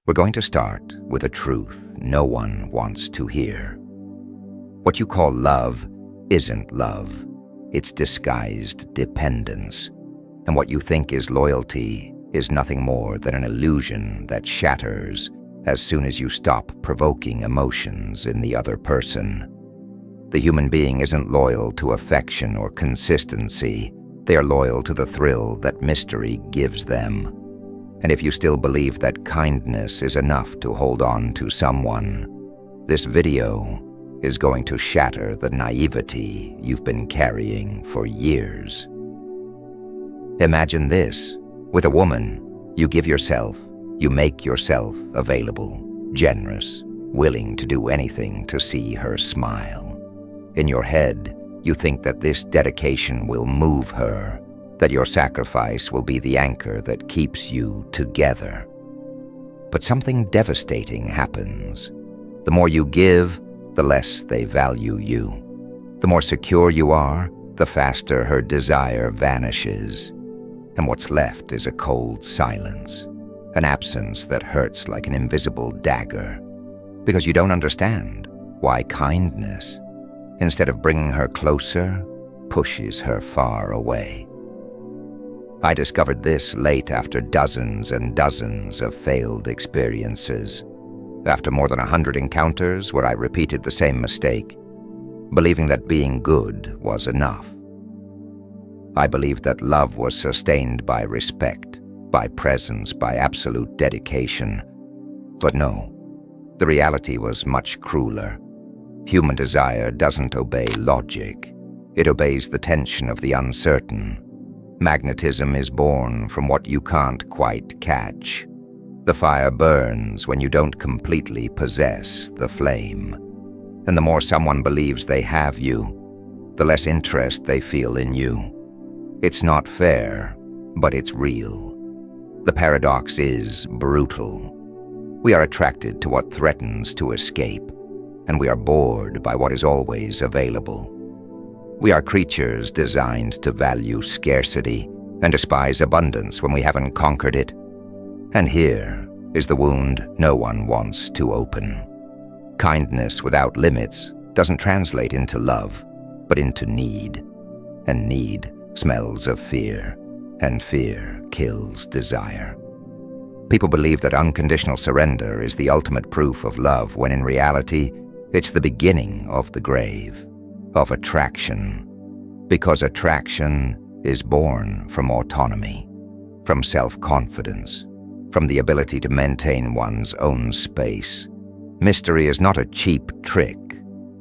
We're going to start with a truth no one wants to hear. What you call love isn't love. It's disguised dependence. And what you think is loyalty is nothing more than an illusion that shatters as soon as you stop provoking emotions in the other person. The human being isn't loyal to affection or consistency. They are loyal to the thrill that mystery gives them. And if you still believe that kindness is enough to hold on to someone, this video is going to shatter the naivety you've been carrying for years. Imagine this. With a woman, you give yourself, you make yourself available, generous, willing to do anything to see her smile. In your head, you think that this dedication will move her, that your sacrifice will be the anchor that keeps you together. But something devastating happens. The more you give, the less they value you. The more secure you are, the faster her desire vanishes. And what's left is a cold silence, an absence that hurts like an invisible dagger, because you don't understand why kindness, instead of bringing her closer, pushes her far away. I discovered this late after dozens and dozens of failed experiences, after more than 100 encounters where I repeated the same mistake, believing that being good was enough. I believed that love was sustained by respect, by presence, by absolute dedication. But no, the reality was much crueler. Human desire doesn't obey logic. It obeys the tension of the uncertain. Magnetism is born from what you can't quite catch. The fire burns when you don't completely possess the flame. And the more someone believes they have you, the less interest they feel in you. It's not fair, but it's real. The paradox is brutal. We are attracted to what threatens to escape, and we are bored by what is always available. We are creatures designed to value scarcity and despise abundance when we haven't conquered it. And here is the wound no one wants to open. Kindness without limits doesn't translate into love, but into need. And need smells of fear, and fear kills desire. People believe that unconditional surrender is the ultimate proof of love, when in reality, it's the beginning of the grave, of attraction. Because attraction is born from autonomy, from self-confidence, from the ability to maintain one's own space. Mystery is not a cheap trick.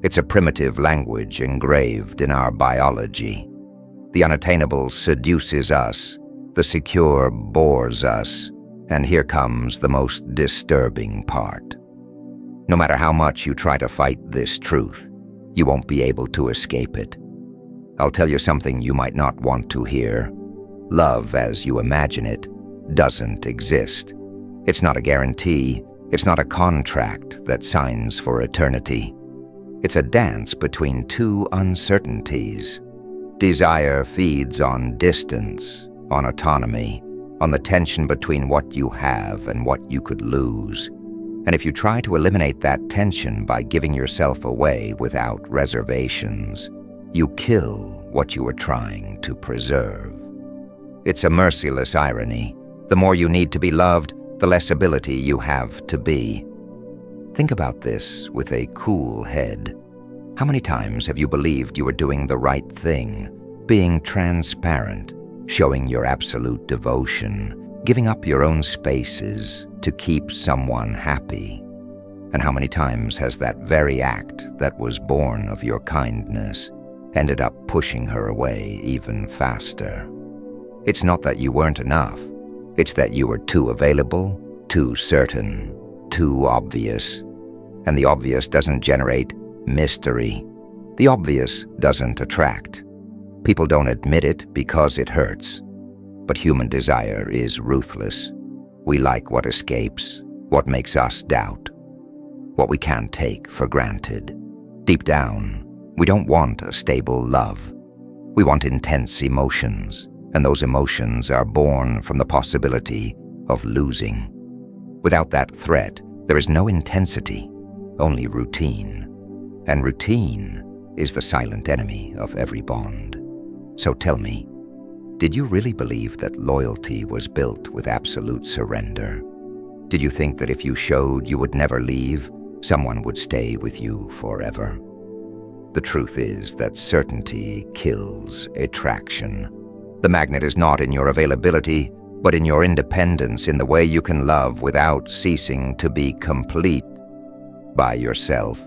It's a primitive language engraved in our biology. The unattainable seduces us, the secure bores us, and here comes the most disturbing part. No matter how much you try to fight this truth, you won't be able to escape it. I'll tell you something you might not want to hear. Love, as you imagine it, doesn't exist. It's not a guarantee. It's not a contract that signs for eternity. It's a dance between two uncertainties. Desire feeds on distance, on autonomy, on the tension between what you have and what you could lose. And if you try to eliminate that tension by giving yourself away without reservations, you kill what you are trying to preserve. It's a merciless irony. The more you need to be loved, the less ability you have to be. Think about this with a cool head. How many times have you believed you were doing the right thing, being transparent, showing your absolute devotion, giving up your own spaces to keep someone happy? And how many times has that very act that was born of your kindness ended up pushing her away even faster? It's not that you weren't enough. It's that you were too available, too certain, too obvious. And the obvious doesn't generate mystery. The obvious doesn't attract. People don't admit it because it hurts. But human desire is ruthless. We like what escapes, what makes us doubt, what we can't take for granted. Deep down, we don't want a stable love. We want intense emotions, and those emotions are born from the possibility of losing. Without that threat, there is no intensity, only routine. And routine is the silent enemy of every bond. So tell me, did you really believe that loyalty was built with absolute surrender? Did you think that if you showed you would never leave, someone would stay with you forever? The truth is that certainty kills attraction. The magnet is not in your availability, but in your independence, in the way you can love without ceasing to be complete by yourself.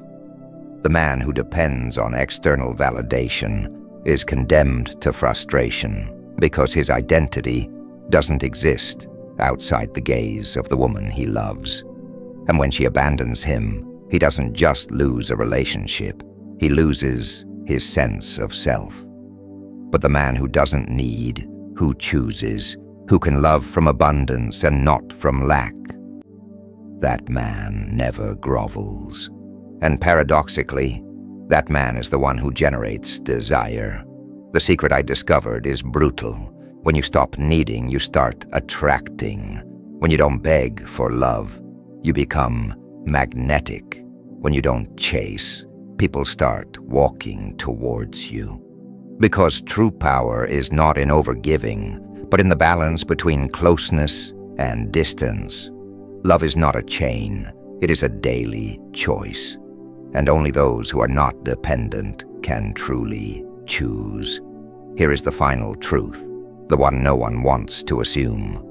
The man who depends on external validation is condemned to frustration because his identity doesn't exist outside the gaze of the woman he loves. And when she abandons him, he doesn't just lose a relationship, he loses his sense of self. But the man who doesn't need, who chooses, who can love from abundance and not from lack, that man never grovels. And paradoxically, that man is the one who generates desire. The secret I discovered is brutal. When you stop needing, you start attracting. When you don't beg for love, you become magnetic. When you don't chase, people start walking towards you. Because true power is not in overgiving, but in the balance between closeness and distance. Love is not a chain, it is a daily choice. And only those who are not dependent can truly choose. Here is the final truth, the one no one wants to assume.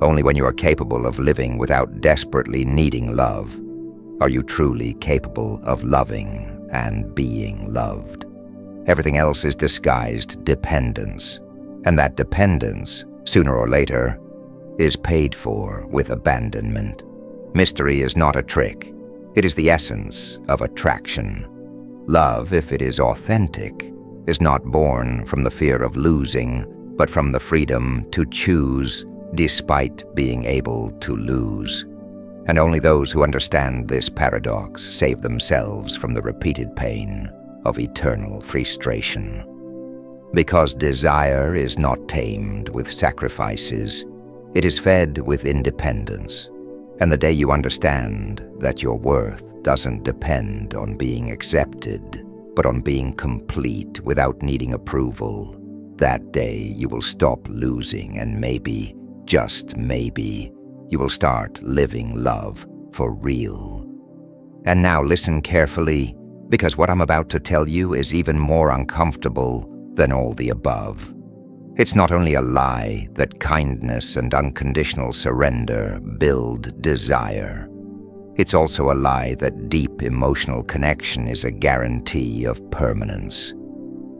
Only when you are capable of living without desperately needing love, are you truly capable of loving and being loved. Everything else is disguised dependence, and that dependence, sooner or later, is paid for with abandonment. Mystery is not a trick. It is the essence of attraction. Love, if it is authentic, is not born from the fear of losing, but from the freedom to choose despite being able to lose. And only those who understand this paradox save themselves from the repeated pain of eternal frustration. Because desire is not tamed with sacrifices, it is fed with independence. And the day you understand that your worth doesn't depend on being accepted, but on being complete without needing approval, that day you will stop losing and maybe, just maybe, you will start living love for real. And now listen carefully, because what I'm about to tell you is even more uncomfortable than all the above. It's not only a lie that kindness and unconditional surrender build desire. It's also a lie that deep emotional connection is a guarantee of permanence.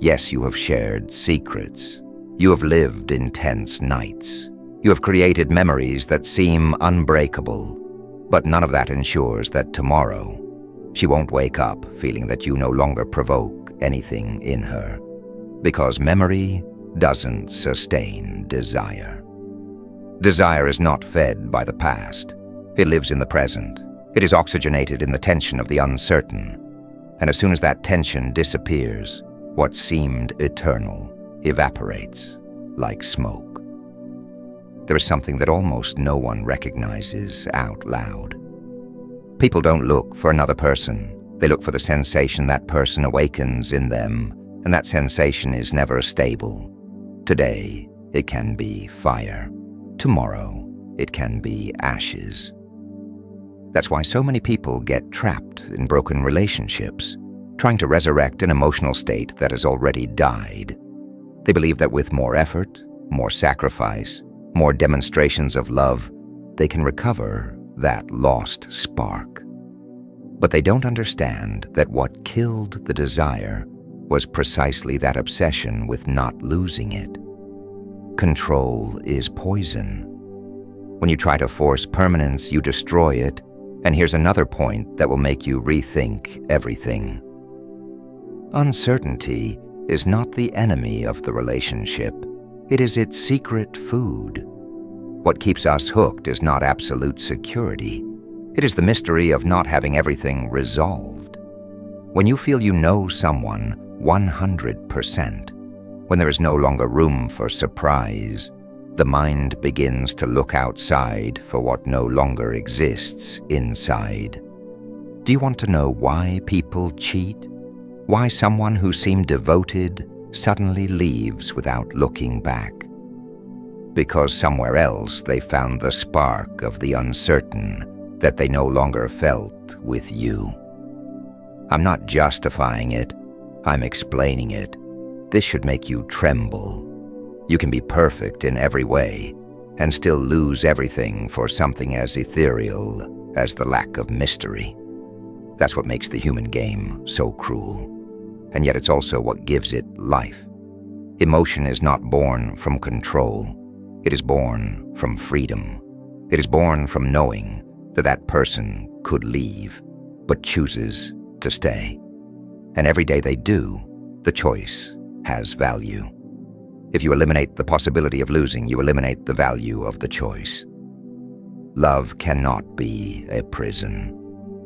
Yes, you have shared secrets. You have lived intense nights. You have created memories that seem unbreakable, but none of that ensures that tomorrow she won't wake up feeling that you no longer provoke anything in her, because memory doesn't sustain desire. Desire is not fed by the past. It lives in the present. It is oxygenated in the tension of the uncertain. And as soon as that tension disappears, what seemed eternal evaporates like smoke. There is something that almost no one recognizes out loud. People don't look for another person. They look for the sensation that person awakens in them, and that sensation is never stable. Today, it can be fire. Tomorrow, it can be ashes. That's why so many people get trapped in broken relationships, trying to resurrect an emotional state that has already died. They believe that with more effort, more sacrifice, more demonstrations of love, they can recover that lost spark. But they don't understand that what killed the desire was precisely that obsession with not losing it. Control is poison. When you try to force permanence, you destroy it, and here's another point that will make you rethink everything. Uncertainty is not the enemy of the relationship. It is its secret food. What keeps us hooked is not absolute security. It is the mystery of not having everything resolved. When you feel you know someone 100%, when there is no longer room for surprise, the mind begins to look outside for what no longer exists inside. Do you want to know why people cheat? Why someone who seemed devoted suddenly leaves without looking back? Because somewhere else they found the spark of the uncertain that they no longer felt with you. I'm not justifying it, I'm explaining it. This should make you tremble. You can be perfect in every way and still lose everything for something as ethereal as the lack of mystery. That's what makes the human game so cruel. And yet it's also what gives it life. Emotion is not born from control. It is born from freedom. It is born from knowing that that person could leave, but chooses to stay. And every day they do, the choice has value. If you eliminate the possibility of losing, you eliminate the value of the choice. Love cannot be a prison,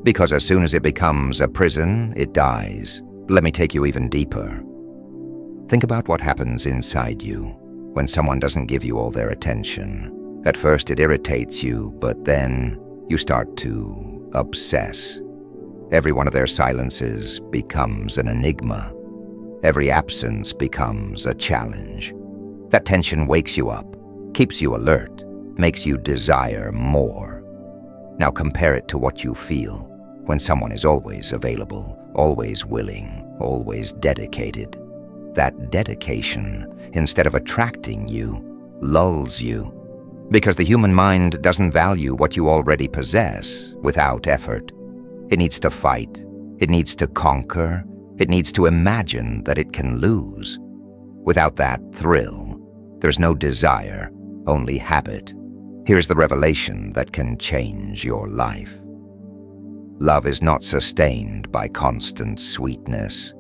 because as soon as it becomes a prison, it dies. Let me take you even deeper. Think about what happens inside you when someone doesn't give you all their attention. At first it irritates you, but then you start to obsess. Every one of their silences becomes an enigma. Every absence becomes a challenge. That tension wakes you up, keeps you alert, makes you desire more. Now compare it to what you feel when someone is always available, always willing, always dedicated. That dedication, instead of attracting you, lulls you, because the human mind doesn't value what you already possess without effort. It needs to fight, it needs to conquer, it needs to imagine that it can lose. Without that thrill, there's no desire, only habit. Here's the revelation that can change your life. Love is not sustained by constant sweetness,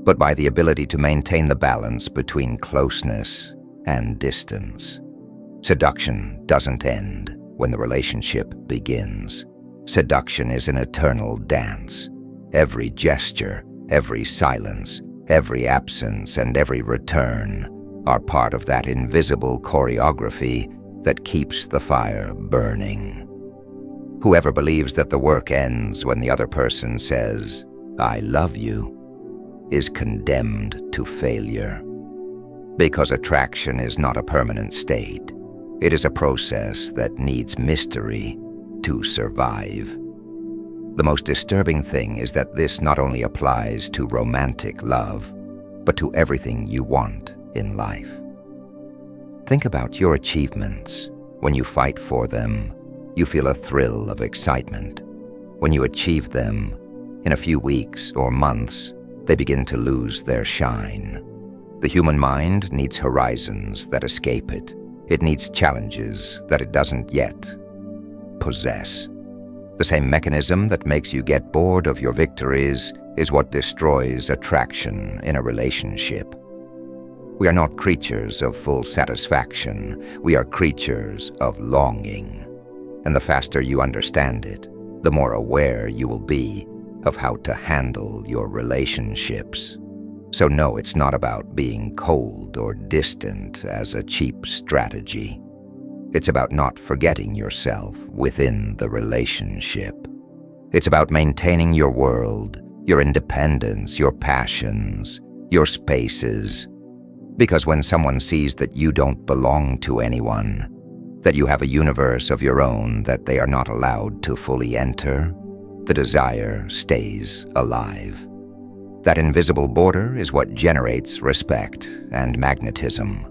but by the ability to maintain the balance between closeness and distance. Seduction doesn't end when the relationship begins. Seduction is an eternal dance. Every gesture, every silence, every absence, and every return are part of that invisible choreography that keeps the fire burning. Whoever believes that the work ends when the other person says, "I love you," is condemned to failure. Because attraction is not a permanent state. It is a process that needs mystery to survive. The most disturbing thing is that this not only applies to romantic love, but to everything you want in life. Think about your achievements. When you fight for them, you feel a thrill of excitement. When you achieve them, in a few weeks or months, they begin to lose their shine. The human mind needs horizons that escape it. It needs challenges that it doesn't yet possess. The same mechanism that makes you get bored of your victories is what destroys attraction in a relationship. We are not creatures of full satisfaction. We are creatures of longing. And the faster you understand it, the more aware you will be of how to handle your relationships. So no, it's not about being cold or distant as a cheap strategy. It's about not forgetting yourself within the relationship. It's about maintaining your world, your independence, your passions, your spaces. Because when someone sees that you don't belong to anyone, that you have a universe of your own that they are not allowed to fully enter, the desire stays alive. That invisible border is what generates respect and magnetism.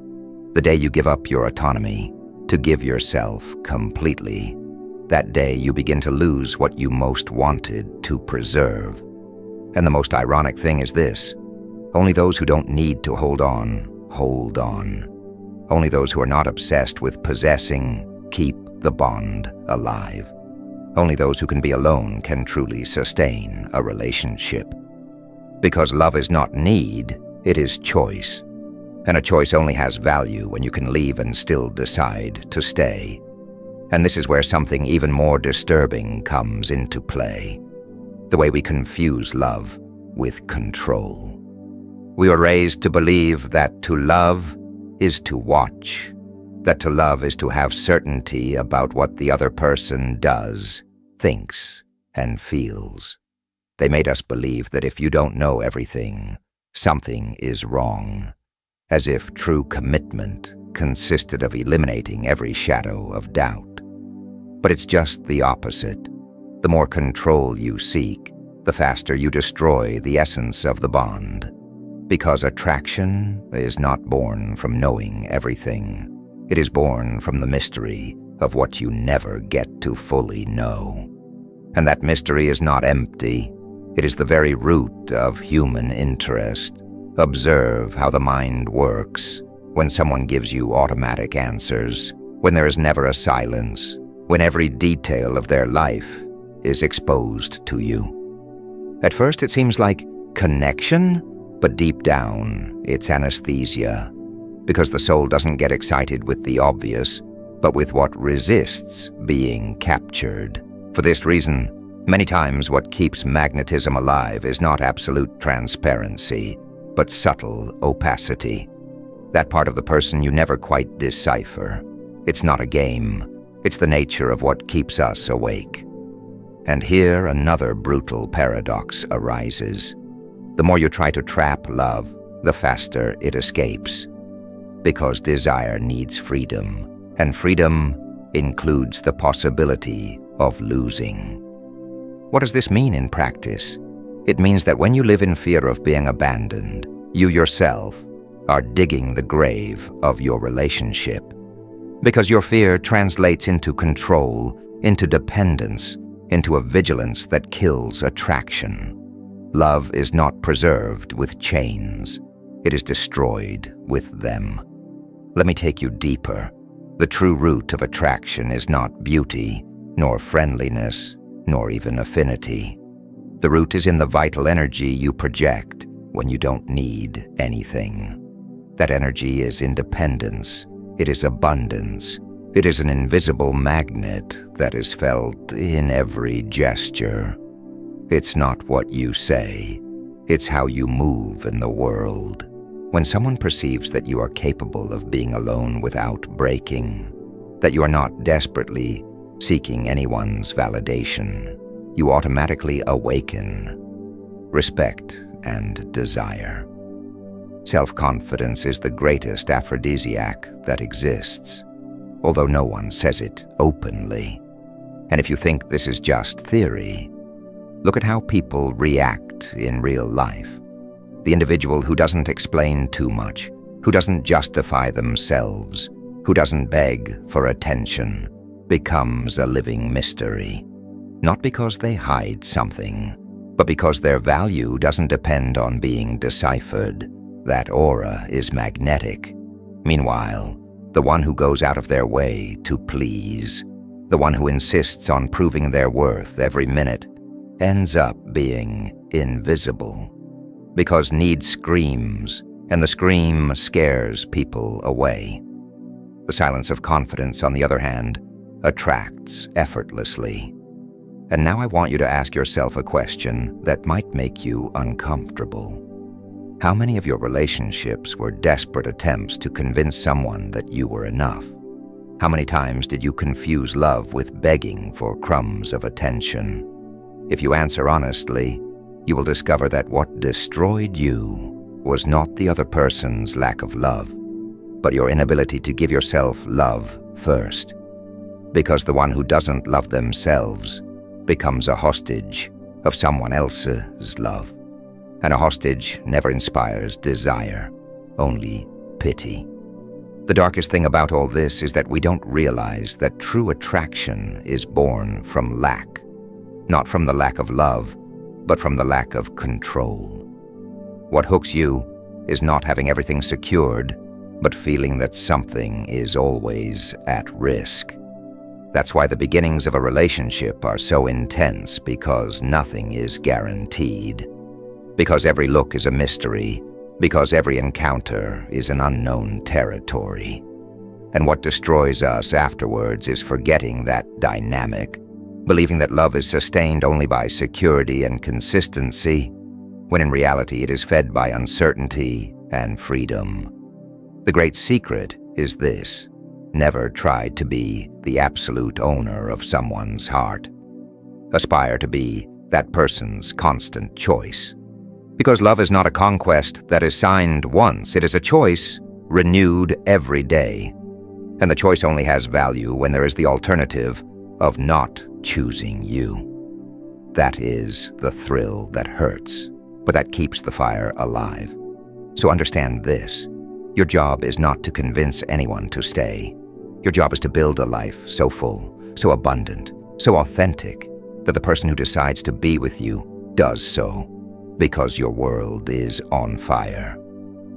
The day you give up your autonomy to give yourself completely, that day you begin to lose what you most wanted to preserve. And the most ironic thing is this: only those who don't need to hold on, hold on. Only those who are not obsessed with possessing keep the bond alive. Only those who can be alone can truly sustain a relationship. Because love is not need, it is choice. And a choice only has value when you can leave and still decide to stay. And this is where something even more disturbing comes into play: the way we confuse love with control. We are raised to believe that to love is to watch, that to love is to have certainty about what the other person does, thinks, and feels. They made us believe that if you don't know everything, something is wrong, as if true commitment consisted of eliminating every shadow of doubt. But it's just the opposite. The more control you seek, the faster you destroy the essence of the bond. Because attraction is not born from knowing everything. It is born from the mystery of what you never get to fully know. And that mystery is not empty. It is the very root of human interest. Observe how the mind works when someone gives you automatic answers, when there is never a silence, when every detail of their life is exposed to you. At first it seems like connection, but deep down it's anesthesia, because the soul doesn't get excited with the obvious, but with what resists being captured. For this reason, many times what keeps magnetism alive is not absolute transparency, but subtle opacity. That part of the person you never quite decipher. It's not a game. It's the nature of what keeps us awake. And here another brutal paradox arises. The more you try to trap love, the faster it escapes. Because desire needs freedom, and freedom includes the possibility of losing. What does this mean in practice? It means that when you live in fear of being abandoned, you yourself are digging the grave of your relationship. Because your fear translates into control, into dependence, into a vigilance that kills attraction. Love is not preserved with chains. It is destroyed with them. Let me take you deeper. The true root of attraction is not beauty, nor friendliness, nor even affinity. The root is in the vital energy you project when you don't need anything. That energy is independence. It is abundance. It is an invisible magnet that is felt in every gesture. It's not what you say. It's how you move in the world. When someone perceives that you are capable of being alone without breaking, that you are not desperately seeking anyone's validation, you automatically awaken respect and desire. Self-confidence is the greatest aphrodisiac that exists, although no one says it openly. And if you think this is just theory, look at how people react in real life. The individual who doesn't explain too much, who doesn't justify themselves, who doesn't beg for attention, becomes a living mystery. Not because they hide something, but because their value doesn't depend on being deciphered. That aura is magnetic. Meanwhile, the one who goes out of their way to please, the one who insists on proving their worth every minute, ends up being invisible. Because need screams, and the scream scares people away. The silence of confidence, on the other hand, attracts effortlessly. And now I want you to ask yourself a question that might make you uncomfortable. How many of your relationships were desperate attempts to convince someone that you were enough? How many times did you confuse love with begging for crumbs of attention? If you answer honestly, you will discover that what destroyed you was not the other person's lack of love, but your inability to give yourself love first. Because the one who doesn't love themselves becomes a hostage of someone else's love. And a hostage never inspires desire, only pity. The darkest thing about all this is that we don't realize that true attraction is born from lack. Not from the lack of love, but from the lack of control. What hooks you is not having everything secured, but feeling that something is always at risk. That's why the beginnings of a relationship are so intense, because nothing is guaranteed. Because every look is a mystery, because every encounter is an unknown territory. And what destroys us afterwards is forgetting that dynamic, believing that love is sustained only by security and consistency, when in reality it is fed by uncertainty and freedom. The great secret is this: Never try to be the absolute owner of someone's heart. Aspire to be that person's constant choice. Because love is not a conquest that is signed once. It is a choice renewed every day. And the choice only has value when there is the alternative of not choosing you. That is the thrill that hurts, but that keeps the fire alive. So understand this. Your job is not to convince anyone to stay. Your job is to build a life so full, so abundant, so authentic, that the person who decides to be with you does so because your world is on fire,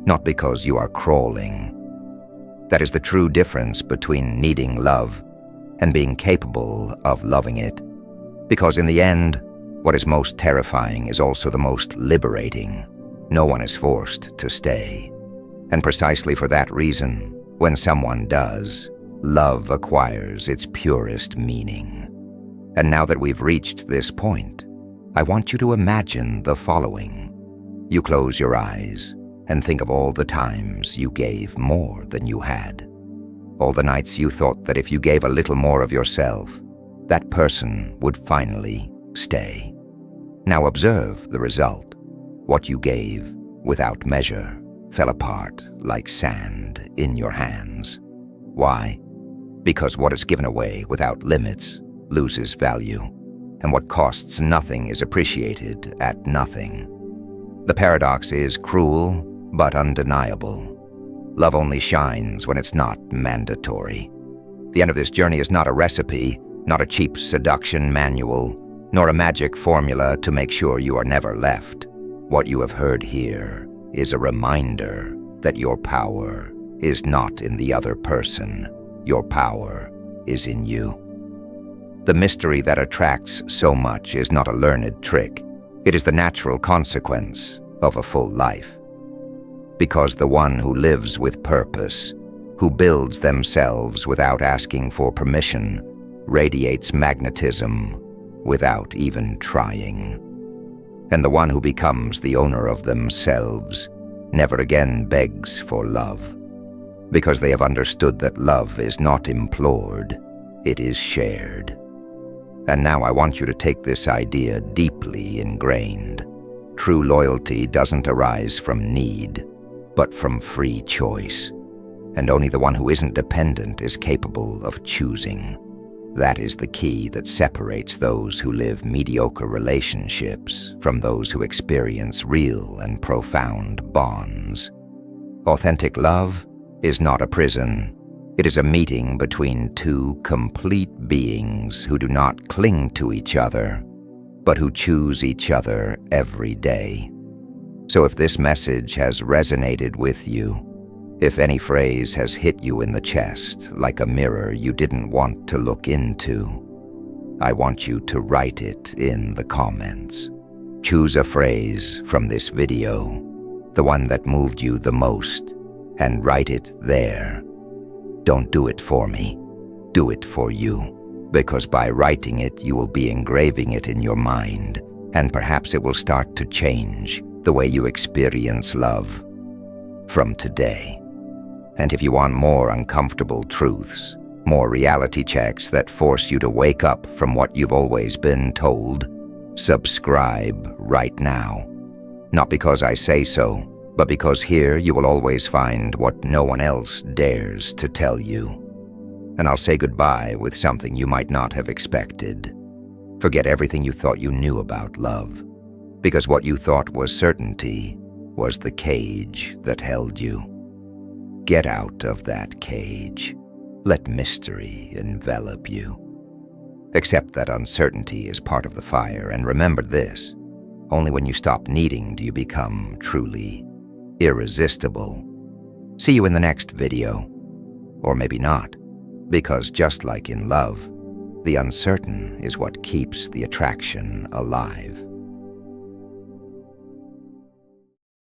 not because you are crawling. That is the true difference between needing love and being capable of loving it. Because in the end, what is most terrifying is also the most liberating. No one is forced to stay. And precisely for that reason, when someone does, love acquires its purest meaning. And now that we've reached this point, I want you to imagine the following. You close your eyes and think of all the times you gave more than you had. All the nights you thought that if you gave a little more of yourself, that person would finally stay. Now observe the result. What you gave without measure fell apart like sand in your hands. Why? Because what is given away without limits loses value, and what costs nothing is appreciated at nothing. The paradox is cruel but undeniable. Love only shines when it's not mandatory. The end of this journey is not a recipe, not a cheap seduction manual, nor a magic formula to make sure you are never left. What you have heard here is a reminder that your power is not in the other person. Your power is in you. The mystery that attracts so much is not a learned trick. It is the natural consequence of a full life. Because the one who lives with purpose, who builds themselves without asking for permission, radiates magnetism without even trying. And the one who becomes the owner of themselves never again begs for love, because they have understood that love is not implored, it is shared. And now I want you to take this idea deeply ingrained. True loyalty doesn't arise from need, but from free choice. And only the one who isn't dependent is capable of choosing. That is the key that separates those who live mediocre relationships from those who experience real and profound bonds. Authentic love is not a prison. It is a meeting between two complete beings who do not cling to each other, but who choose each other every day. So if this message has resonated with you, if any phrase has hit you in the chest like a mirror you didn't want to look into, I want you to write it in the comments. Choose a phrase from this video, the one that moved you the most, and write it there. Don't do it for me, do it for you, because by writing it you will be engraving it in your mind, and perhaps it will start to change the way you experience love from today. And if you want more uncomfortable truths, more reality checks that force you to wake up from what you've always been told, subscribe right now. Not because I say so, but because here you will always find what no one else dares to tell you. And I'll say goodbye with something you might not have expected. Forget everything you thought you knew about love, because what you thought was certainty was the cage that held you. Get out of that cage. Let mystery envelop you. Accept that uncertainty is part of the fire, and remember this: only when you stop needing do you become truly irresistible. See you in the next video. Or maybe not, because just like in love, the uncertain is what keeps the attraction alive.